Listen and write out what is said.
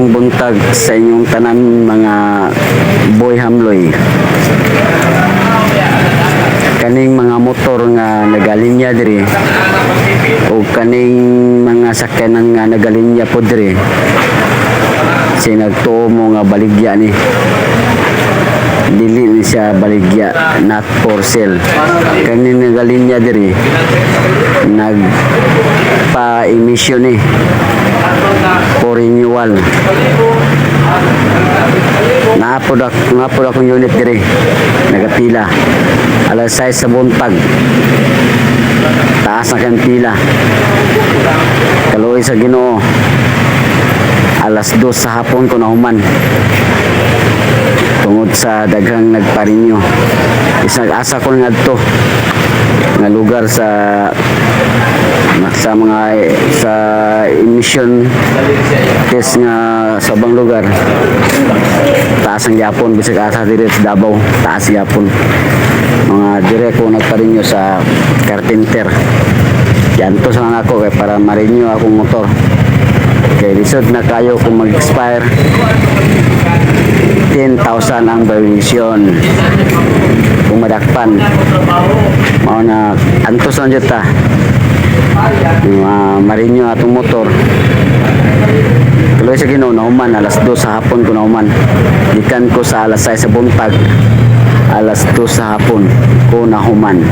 Maayong buntag sa inyong tanan mga boy hamloy. Kaning mga motor nga nagalinya diri o kaning mga sakyanan nga nagalinya po diri sinagtuo mo nga baligya ni dili ni siya baligya, not for sale. Kaning nagalinya diri nagpa-emission ni for renewal. Nga po akong unit diri nagapila alas 6 sa buntag, taas na kang pila. Kaluoy sa Ginoo alas 2 sa hapon ko nahuman tungod sa daghang nagparinyo. Isang asa ko ngadto nga lugar sa mga sa emission test nga sa bang lugar taas ang yapon. Bisag asa diri sa Davao taas yapon. Mga dire ko nagparinyo sa carpenter yanto sa lang ako kay para marinyo akong motor kay lisod na kayo kung mag-expire 10,000 ang violation kung madakpan. Mao na antos lang jud ta marinyo atong motor. Tuloy sa Ginoo nahuman alas 2 sa hapon ko nahuman, gikan ko sa alas 6 sa buntag alas 2 sa hapon ko nahuman.